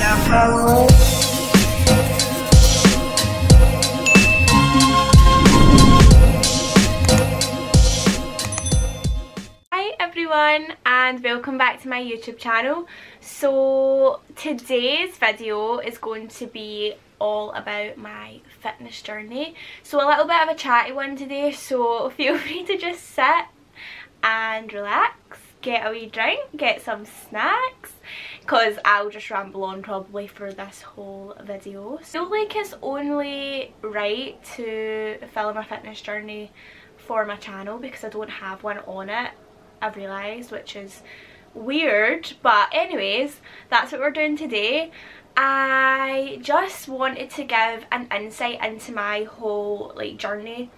Hi everyone and welcome back to my YouTube channel. So today's video is going to be all about my fitness journey. So a little bit of a chatty one today, so feel free to just sit and relax, get a wee drink, get some snacks, because I'll just ramble on probably for this whole video. So I feel like it's only right to film a fitness journey for my channel because I don't have one on it, I've realised, which is weird. But anyways, that's what we're doing today. I just wanted to give an insight into my whole journey.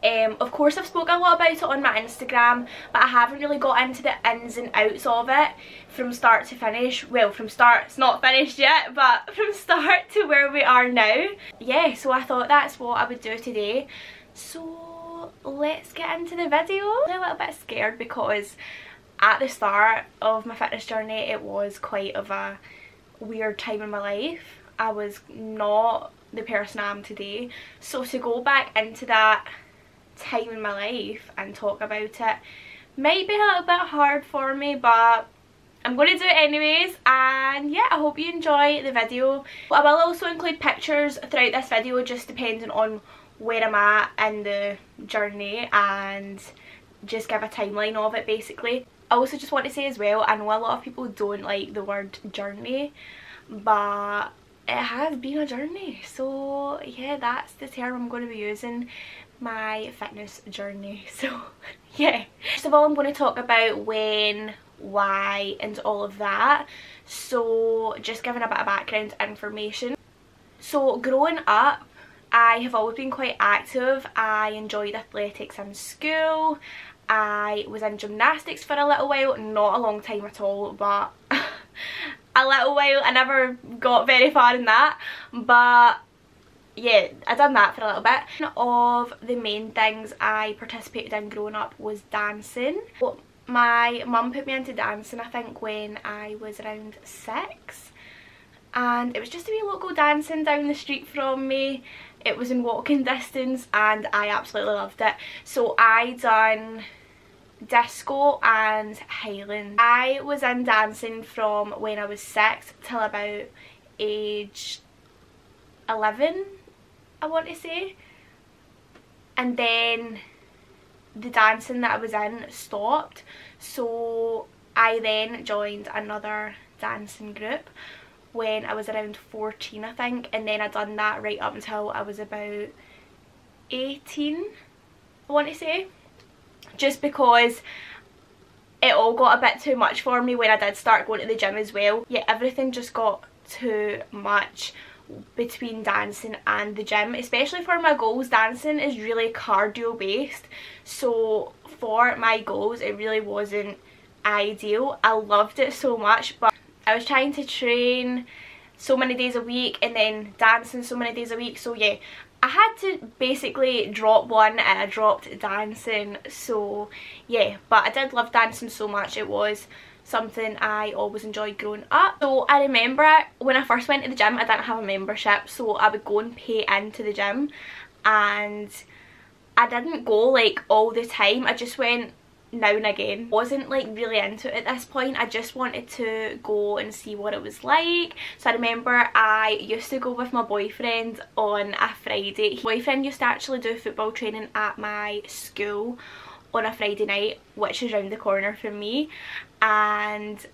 Of course I've spoken a lot about it on my Instagram, but I haven't really got into the ins and outs of it from start to finish. Well, from start, it's not finished yet, but from start to where we are now. Yeah, so I thought that's what I would do today. So let's get into the video. I'm a little bit scared because at the start of my fitness journey it was quite of a weird time in my life. I was not the person I am today. So to go back into that time in my life and talk about it might be a little bit hard for me, but I'm going to do it anyways. And yeah, I hope you enjoy the video. I will also include pictures throughout this video, just depending on where I'm at in the journey, and just give a timeline of it basically. I also just want to say as well, I know a lot of people don't like the word journey, but it has been a journey. So yeah, that's the term I'm going to be using, my fitness journey. So yeah, first of all I'm going to talk about when, why and all of that. So just giving a bit of background information. So growing up I have always been quite active. I enjoyed athletics in school. I was in gymnastics for a little while, not a long time at all, but a little while. I never got very far in that, but yeah, I done that for a little bit. One of the main things I participated in growing up was dancing. My mum put me into dancing I think when I was around 6, and it was just a wee local dancing down the street from me. It was in walking distance and I absolutely loved it. So I done disco and Highland. I was in dancing from when I was 6 till about age 11, I want to say. And then the dancing that I was in stopped, so I then joined another dancing group when I was around 14 I think, and then I done that right up until I was about 18 I want to say, just because it all got a bit too much for me when I did start going to the gym as well. Yeah, everything just got too much between dancing and the gym, especially for my goals. Dancing is really cardio based, so for my goals it really wasn't ideal. I loved it so much, but I was trying to train so many days a week and then dancing so many days a week, so yeah, I had to basically drop one and I dropped dancing. So yeah, but I did love dancing so much. It was something I always enjoyed growing up. So I remember when I first went to the gym I didn't have a membership, so I would go and pay into the gym, and I didn't go all the time. I just went now and again. Wasn't really into it at this point. I just wanted to go and see what it was like. So I remember I used to go with my boyfriend on a Friday. My boyfriend used to actually do football training at my school on a Friday night, which is round the corner from me, and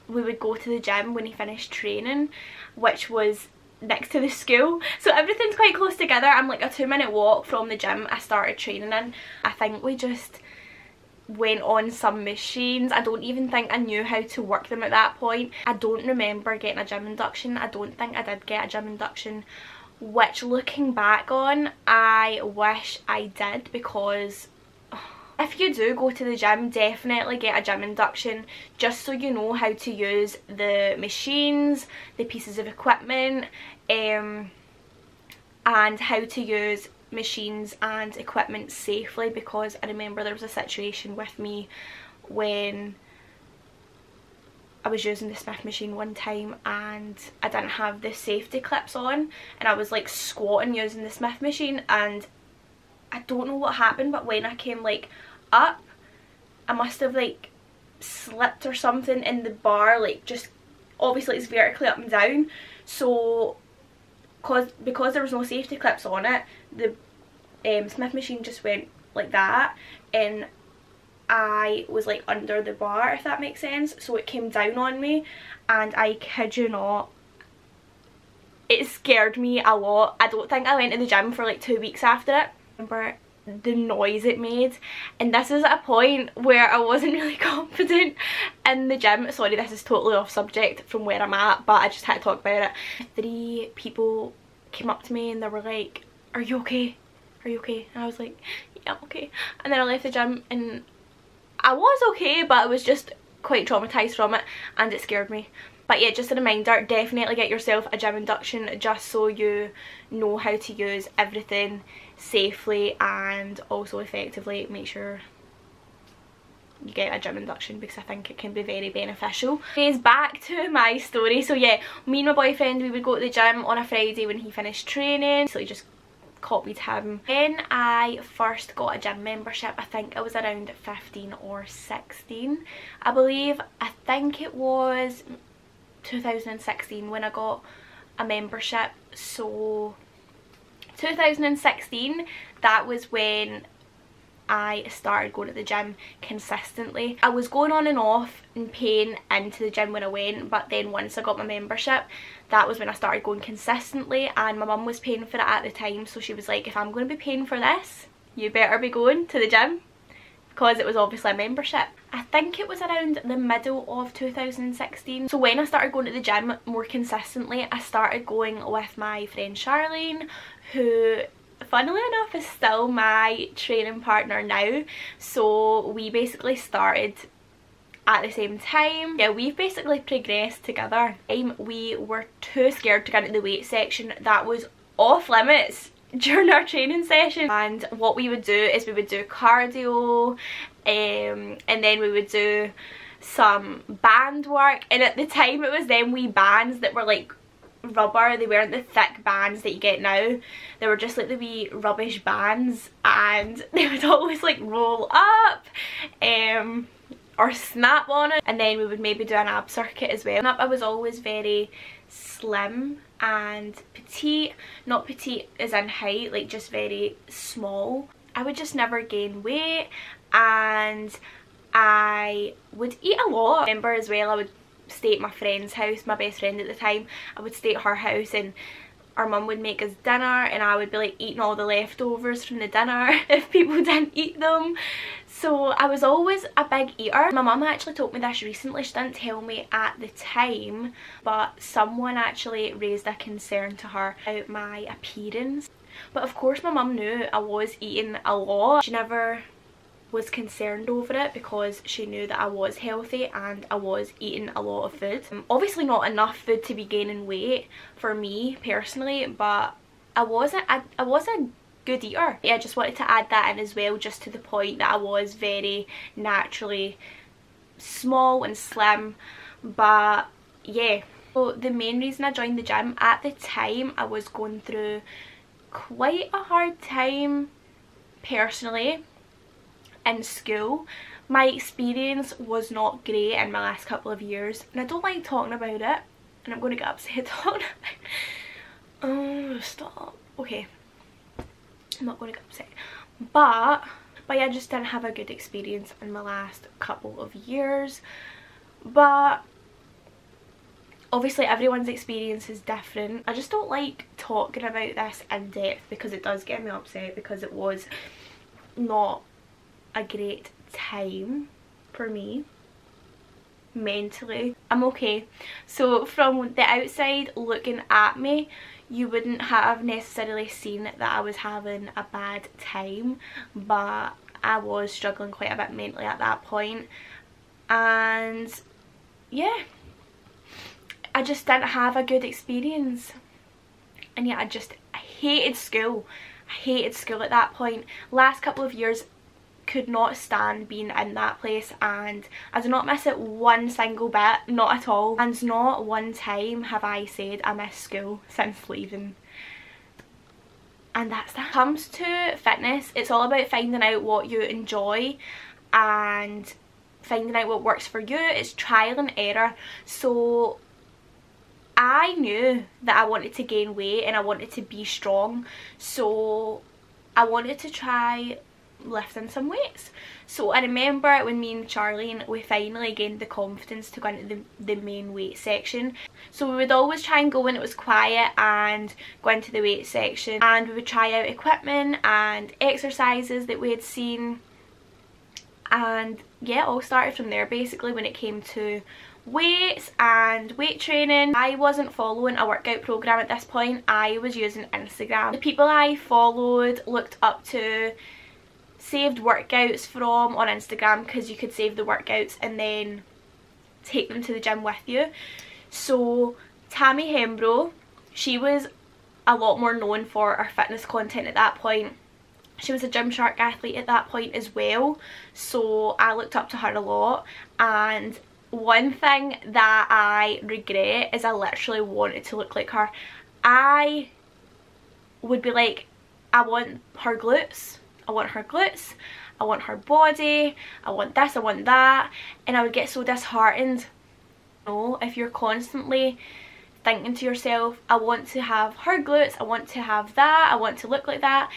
we would go to the gym when he finished training, which was next to the school, so everything's quite close together. I'm like a 2-minute walk from the gym I started training in. I think we just went on some machines. I don't even think I knew how to work them at that point. I don't remember getting a gym induction. I don't think I did get a gym induction, which looking back on I wish I did, because if you do go to the gym, definitely get a gym induction, just so you know how to use the machines, the pieces of equipment, and how to use machines and equipment safely. Because I remember there was a situation with me when I was using the Smith machine one time and I didn't have the safety clips on, and I was like squatting using the Smith machine, and I don't know what happened, but when I came like up, I must have like slipped or something in the bar, like just obviously it's vertically up and down, so because there was no safety clips on it, the Smith machine just went like that, and I was like under the bar, if that makes sense, so it came down on me, and I kid you not, it scared me a lot. I don't think I went to the gym for like 2 weeks after it. I remember the noise it made, and this is at a point where I wasn't really confident in the gym. Sorry, this is totally off subject from where I'm at, but I just had to talk about it. 3 people came up to me and they were like, "Are you okay? Are you okay?" And I was like, "Yeah, I'm okay." And then I left the gym and I was okay, but I was just quite traumatised from it and it scared me. But yeah, just a reminder, definitely get yourself a gym induction just so you know how to use everything safely and also effectively. Make sure you get a gym induction because I think it can be very beneficial. Anyways, back to my story. So yeah, me and my boyfriend, we would go to the gym on a Friday when he finished training. So he just copied him. When I first got a gym membership, I think I was around 15 or 16, I believe. I think it was 2016 when I got a membership. So 2016, that was when I started going to the gym consistently. I was going on and off and paying into the gym when I went, but then once I got my membership, that was when I started going consistently, and my mum was paying for it at the time, so she was like, if I'm going to be paying for this, you better be going to the gym, because it was obviously a membership. I think it was around the middle of 2016. So when I started going to the gym more consistently, I started going with my friend Charlene, who funnily enough is still my training partner now. So we basically started at the same time. Yeah, we've basically progressed together. We were too scared to get into the weight section. That was off limits during our training session, and what we would do is we would do cardio, and then we would do some band work, and at the time it was them wee bands that were like rubber. They weren't the thick bands that you get now, they were just like the wee rubbish bands, and they would always like roll up or snap on it, and then we would maybe do an ab circuit as well. I was always very slim and petite, not petite as in height, like just very small. I would just never gain weight, and I would eat a lot. I remember as well, I would stay at my friend's house, my best friend at the time. I would stay at her house and our mum would make us dinner, and I would be like eating all the leftovers from the dinner if people didn't eat them. So I was always a big eater. My mum actually told me this recently. She didn't tell me at the time, but someone actually raised a concern to her about my appearance. But of course my mum knew I was eating a lot. She never was concerned over it because she knew that I was healthy and I was eating a lot of food. Obviously not enough food to be gaining weight for me personally, but I was a good eater. Yeah, I just wanted to add that in as well, just to the point that I was very naturally small and slim. But yeah, so the main reason I joined the gym, at the time I was going through quite a hard time personally in school. My experience was not great in my last couple of years, and I don't like talking about it, and I'm going to get upset talking about it. Oh, stop. Okay, I'm not going to get upset, but yeah, I just didn't have a good experience in my last couple of years. But obviously everyone's experience is different. I just don't like talking about this in depth because it does get me upset, because it was not a great time for me mentally. I'm okay. So from the outside looking at me, you wouldn't have necessarily seen that I was having a bad time, but I was struggling quite a bit mentally at that point. And yeah, I just didn't have a good experience, and yeah, I hated school. I hated school at that point. Last couple of years could not stand being in that place, and I do not miss it one single bit, not at all. And not one time have I said I miss school since leaving. And that's that. When it comes to fitness, it's all about finding out what you enjoy and finding out what works for you. It's trial and error. So I knew that I wanted to gain weight and I wanted to be strong, so I wanted to try lifting some weights. So I remember when me and Charlene, we finally gained the confidence to go into the main weight section. So we would always try and go when it was quiet and go into the weight section, and we would try out equipment and exercises that we had seen, and yeah, it all started from there basically when it came to weights and weight training. I wasn't following a workout program at this point, I was using Instagram. The people I followed, looked up to, saved workouts from on Instagram, because you could save the workouts and then take them to the gym with you. So Tammy Hembro, she was a lot more known for her fitness content at that point. She was a Gymshark athlete at that point as well, so I looked up to her a lot. And one thing that I regret is I literally wanted to look like her. I would be like, I want her glutes, I want her glutes, I want her body, I want this, I want that, and I would get so disheartened. No, if you're constantly thinking to yourself, I want to have her glutes, I want to have that, I want to look like that,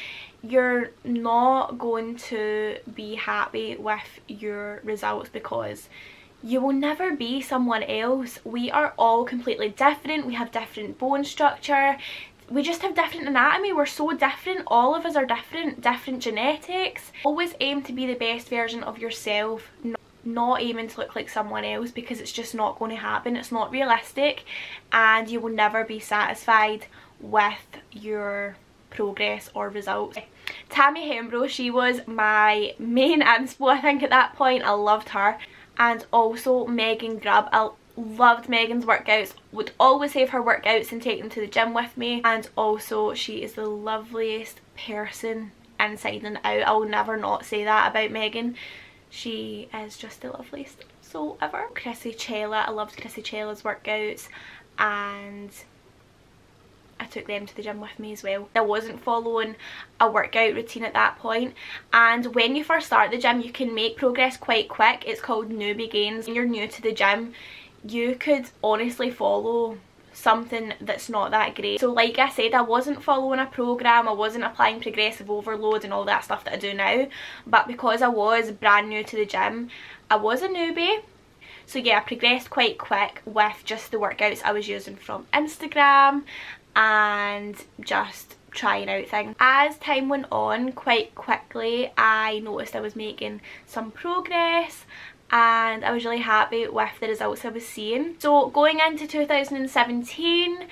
you're not going to be happy with your results, because you will never be someone else. We are all completely different. We have different bone structure. We just have different anatomy. We're so different. All of us are different genetics. Always aim to be the best version of yourself, not aiming to look like someone else, because it's just not going to happen. It's not realistic, and you will never be satisfied with your progress or results. Tammy Hembro, she was my main inspo I think at that point. I loved her. And also Megan Grubb. I loved Megan's workouts, would always save her workouts and take them to the gym with me. And also she is the loveliest person inside and out. I will never not say that about Megan. She is just the loveliest soul ever. Chrissy Chella, I loved Chrissy Chella's workouts, and I took them to the gym with me as well. I wasn't following a workout routine at that point, and when you first start the gym you can make progress quite quick. It's called newbie gains. When you're new to the gym, you could honestly follow something that's not that great. So like I said, I wasn't following a program, I wasn't applying progressive overload and all that stuff that I do now, but because I was brand new to the gym, I was a newbie. So yeah, I progressed quite quick with just the workouts I was using from Instagram and just trying out things. As time went on, quite quickly I noticed I was making some progress, and I was really happy with the results I was seeing. So going into 2017,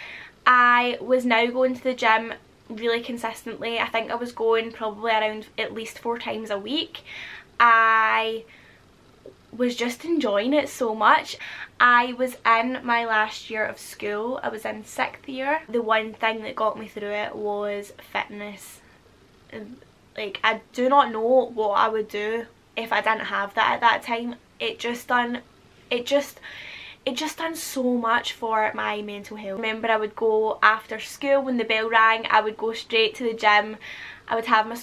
I was now going to the gym really consistently. I think I was going probably around at least 4 times a week. I was just enjoying it so much. I was in my last year of school. I was in 6th year. The one thing that got me through it was fitness. Like, I do not know what I would do if I didn't have that at that time. It just done so much for my mental health. I remember I would go after school when the bell rang, I would go straight to the gym. I would have my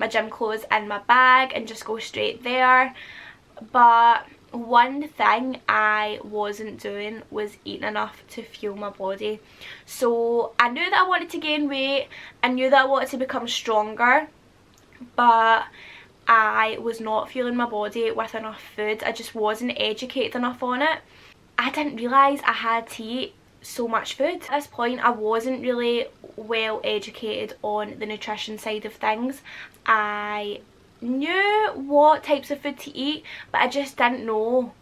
gym clothes in my bag and just go straight there. But one thing I wasn't doing was eating enough to fuel my body. So I knew that I wanted to gain weight, I knew that I wanted to become stronger, but I was not fueling my body with enough food. I just wasn't educated enough on it. I didn't realise I had to eat so much food. At this point I wasn't really well educated on the nutrition side of things. I knew what types of food to eat, but I just didn't know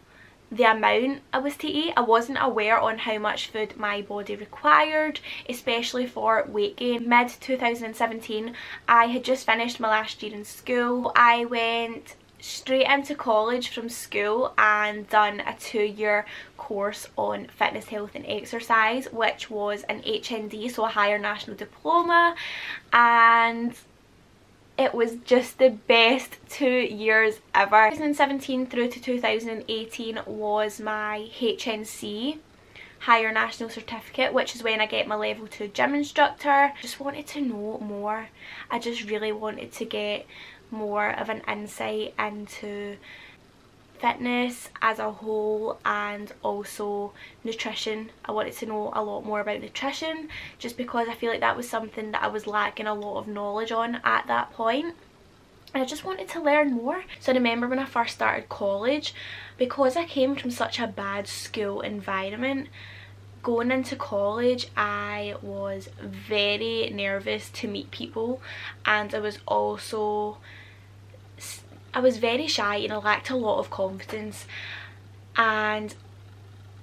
the amount I was to eat. I wasn't aware on how much food my body required, especially for weight gain. Mid 2017, I had just finished my last year in school. I went straight into college from school and done a 2-year course on fitness, health and exercise, which was an HND, so a higher national diploma. And It was just the best 2 years ever. 2017 through to 2018 was my HNC, Higher National Certificate, which is when I get my level 2 gym instructor. Just wanted to know more. I just really wanted to get more of an insight into fitness as a whole and also nutrition. I wanted to know a lot more about nutrition just because I feel like that was something that I was lacking a lot of knowledge on at that point. And I just wanted to learn more. So I remember when I first started college, because I came from such a bad school environment, going into college I was very nervous to meet people, and I was very shy and I lacked a lot of confidence. And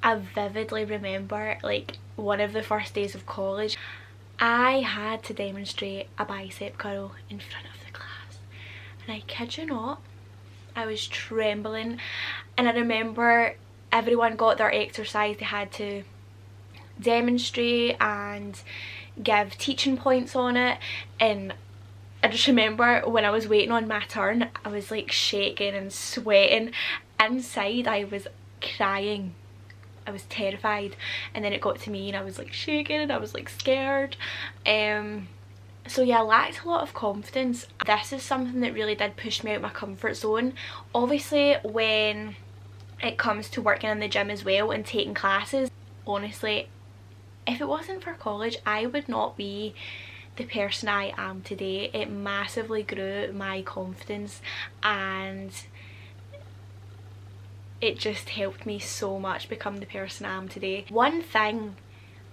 I vividly remember, like, one of the first days of college, I had to demonstrate a bicep curl in front of the class, and I kid you not, I was trembling. And I remember everyone got their exercise they had to demonstrate and give teaching points on it, and I just remember when I was waiting on my turn, I was like shaking and sweating. Inside I was crying. I was terrified. And then it got to me and I was like shaking and I was like scared. So yeah, I lacked a lot of confidence. This is something that really did push me out of my comfort zone. Obviously when it comes to working in the gym as well and taking classes, honestly, if it wasn't for college, I would not be the person I am today. It massively grew my confidence and it just helped me so much become the person I am today. One thing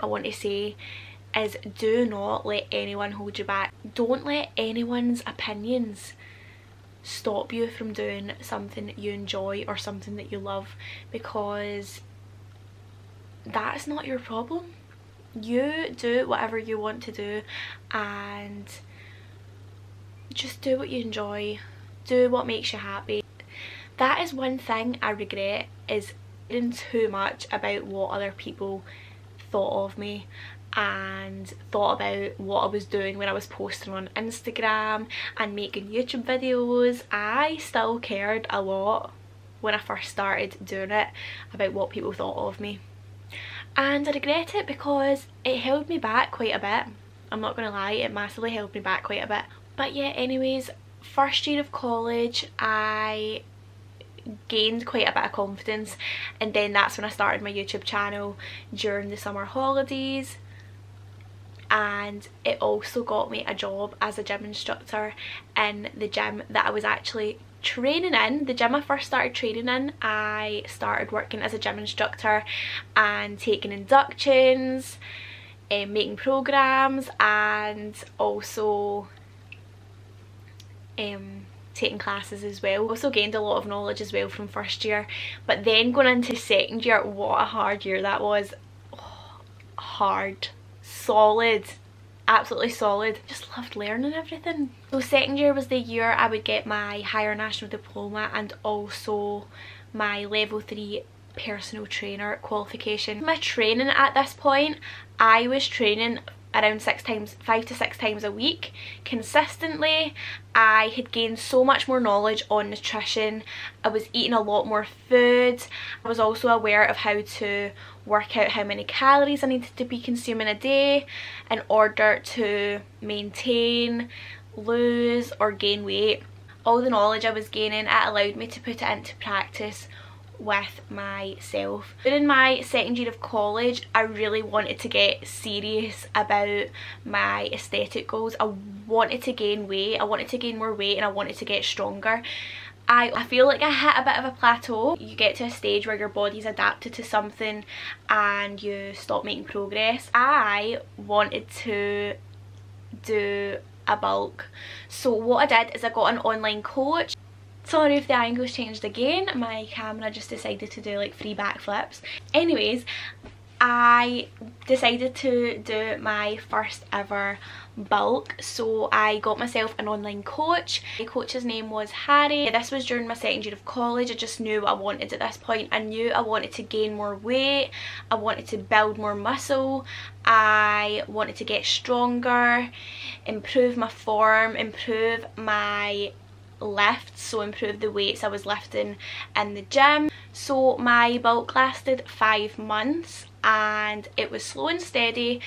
I want to say is, do not let anyone hold you back. Don't let anyone's opinions stop you from doing something that you enjoy or something that you love, because that's not your problem. You do whatever you want to do and just do what you enjoy, do what makes you happy. That is one thing I regret, is thinking too much about what other people thought of me and thought about what I was doing when I was posting on Instagram and making YouTube videos. I still cared a lot when I first started doing it about what people thought of me. And I regret it because it held me back quite a bit. I'm not gonna lie, it massively held me back quite a bit. But yeah, anyways, first year of college I gained quite a bit of confidence, and then that's when I started my YouTube channel during the summer holidays. And it also got me a job as a gym instructor in the gym that I was actually training in. The gym I first started training in, I started working as a gym instructor and taking inductions, making programs, and also taking classes as well. Also gained a lot of knowledge as well from first year. But then going into second year, what a hard year that was. Oh, hard, solid, absolutely solid. Just loved learning everything. So second year was the year I would get my Higher National Diploma and also my level 3 personal trainer qualification. My training at this point, I was training around 5 to 6 times a week consistently. I had gained so much more knowledge on nutrition. I was eating a lot more food. I was also aware of how to work out how many calories I needed to be consuming a day in order to maintain, lose or gain weight. All the knowledge I was gaining, it allowed me to put it into practice with myself. During my second year of college, I really wanted to get serious about my aesthetic goals. I wanted to gain weight, I wanted to gain more weight, and I wanted to get stronger. I feel like I hit a bit of a plateau. You get to a stage where your body's adapted to something and you stop making progress. I wanted to do a bulk. So what I did is I got an online coach. Sorry if the angle's changed again, my camera just decided to do like 3 backflips. Anyways, I decided to do my first ever bulk, so I got myself an online coach. My coach's name was Harry. This was during my second year of college. I just knew what I wanted at this point. I knew I wanted to gain more weight, I wanted to build more muscle, I wanted to get stronger, improve my form, improve my lifts, so improve the weights I was lifting in the gym. So my bulk lasted 5 months and it was slow and steady.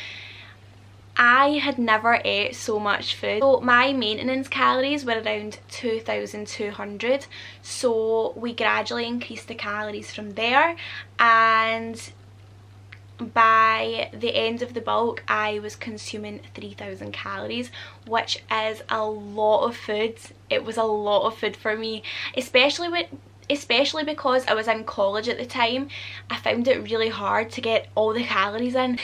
I had never ate so much food. So my maintenance calories were around 2,200, so we gradually increased the calories from there, and by the end of the bulk I was consuming 3,000 calories, which is a lot of food. It was a lot of food for me, especially because I was in college at the time. I found it really hard to get all the calories in.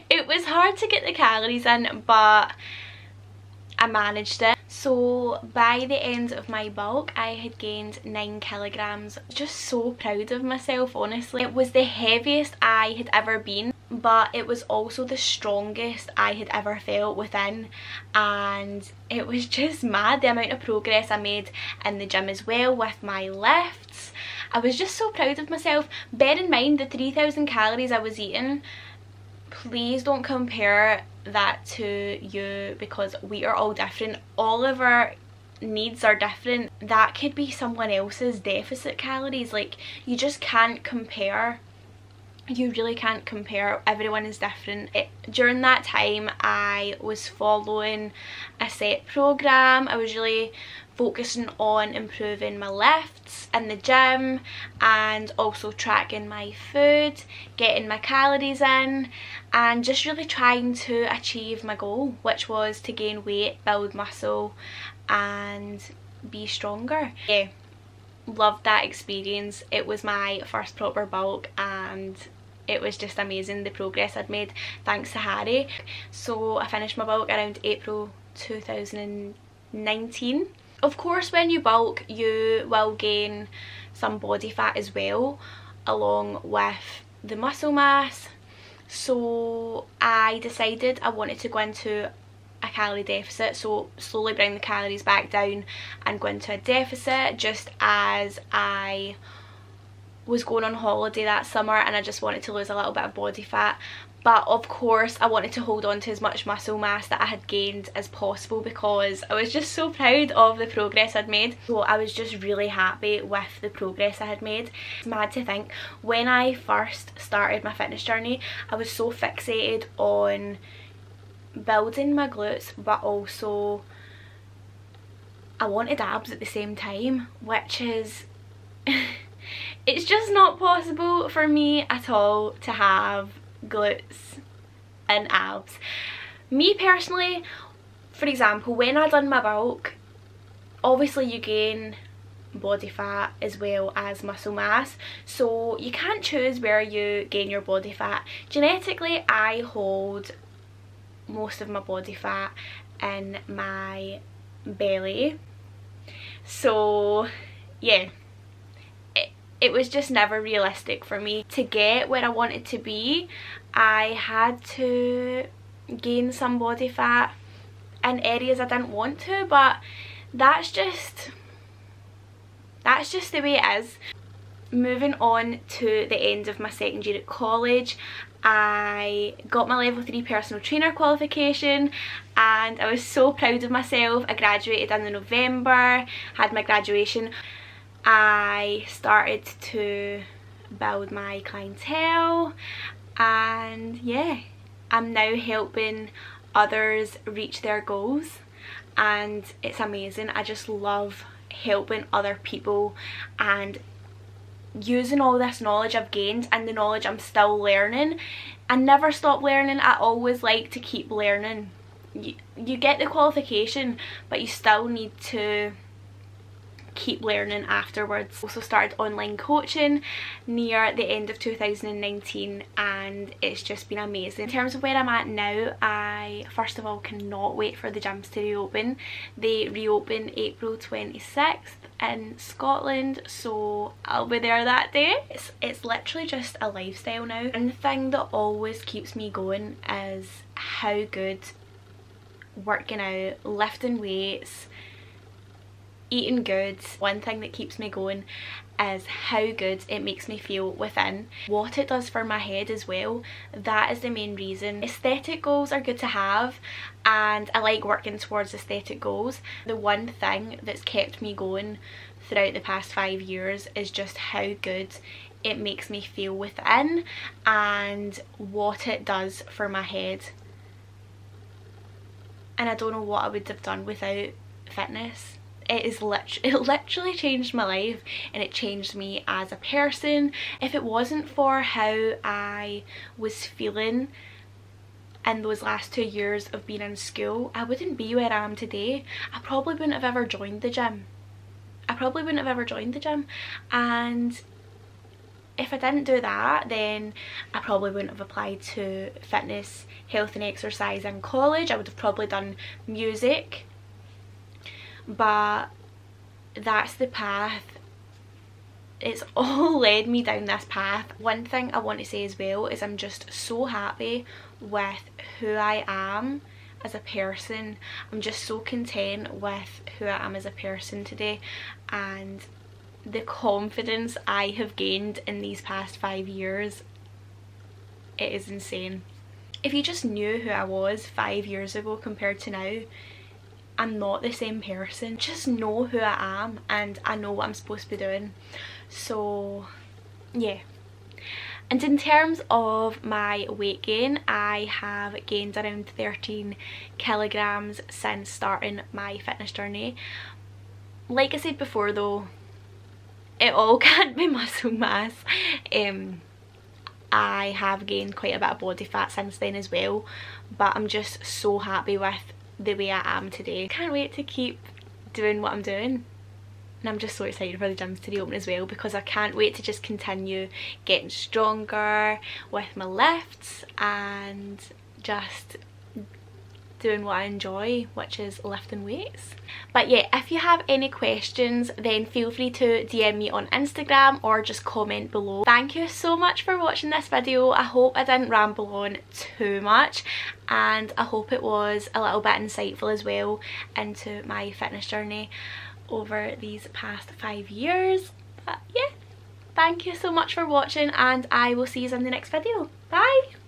It was hard to get the calories in, but I managed it. So by the end of my bulk I had gained 9 kilograms. Just so proud of myself, honestly. It was the heaviest I had ever been, but it was also the strongest I had ever felt within, and it was just mad the amount of progress I made in the gym as well with my lifts. I was just so proud of myself. Bear in mind the 3,000 calories I was eating, please don't compare that to you, because we are all different. All of our needs are different. That could be someone else's deficit calories. Like, you just can't compare. You really can't compare. Everyone is different. During that time I was following a set program. I was really focusing on improving my lifts in the gym and also tracking my food, getting my calories in, and just really trying to achieve my goal, which was to gain weight, build muscle and be stronger. Yeah, loved that experience. It was my first proper bulk and it was just amazing, the progress I'd made thanks to Harry. So I finished my bulk around April 2019. Of course, when you bulk you will gain some body fat as well, along with the muscle mass. So I decided I wanted to go into a calorie deficit, so slowly bring the calories back down and go into a deficit, just as I was going on holiday that summer and I just wanted to lose a little bit of body fat. But of course I wanted to hold on to as much muscle mass that I had gained as possible, because I was just so proud of the progress I'd made. So I was just really happy with the progress I had made. It's mad to think, when I first started my fitness journey I was so fixated on building my glutes, but also I wanted abs at the same time, which is it's just not possible for me at all to have glutes and abs. Me personally, for example, when I done my bulk, obviously you gain body fat as well as muscle mass, so you can't choose where you gain your body fat. Genetically I hold most of my body fat in my belly, so yeah, it was just never realistic for me. To get where I wanted to be, I had to gain some body fat in areas I didn't want to, but that's just the way it is. Moving on to the end of my second year at college, I got my level 3 personal trainer qualification and I was so proud of myself. I graduated in November, had my graduation. I started to build my clientele, and yeah, I'm now helping others reach their goals and it's amazing. I just love helping other people and using all this knowledge I've gained and the knowledge I'm still learning. I never stop learning. I always like to keep learning. You get the qualification, but you still need to keep learning afterwards. Also started online coaching near the end of 2019 and it's just been amazing. In terms of where I'm at now, I first of all cannot wait for the gyms to reopen. They reopen April 26th in Scotland, so I'll be there that day. It's literally just a lifestyle now. And the thing that always keeps me going is how good working out, lifting weights, eating good. One thing that keeps me going is how good it makes me feel within. What it does for my head as well, that is the main reason. Aesthetic goals are good to have and I like working towards aesthetic goals. The one thing that's kept me going throughout the past 5 years is just how good it makes me feel within and what it does for my head. And I don't know what I would have done without fitness. It literally changed my life and it changed me as a person. If it wasn't for how I was feeling in those last 2 years of being in school, I wouldn't be where I am today. I probably wouldn't have ever joined the gym. And if I didn't do that, then I probably wouldn't have applied to fitness, health and exercise in college. I would have probably done music. But that's the path. It's all led me down this path. One thing I want to say as well is I'm just so happy with who I am as a person. I'm just so content with who I am as a person today, and the confidence I have gained in these past 5 years, it is insane. If you just knew who I was 5 years ago compared to now, I'm not the same person. Just know who I am and I know what I'm supposed to be doing. So yeah. And in terms of my weight gain, I have gained around 13 kilograms since starting my fitness journey. Like I said before though, it all can't be muscle mass. I have gained quite a bit of body fat since then as well, but I'm just so happy with the way I am today. Can't wait to keep doing what I'm doing, and I'm just so excited for the gyms to reopen as well, because I can't wait to just continue getting stronger with my lifts and just doing what I enjoy, which is lifting weights. But yeah, if you have any questions then feel free to DM me on Instagram or just comment below. Thank you so much for watching this video. I hope I didn't ramble on too much and I hope it was a little bit insightful as well into my fitness journey over these past 5 years. But yeah, thank you so much for watching and I will see you in the next video. Bye!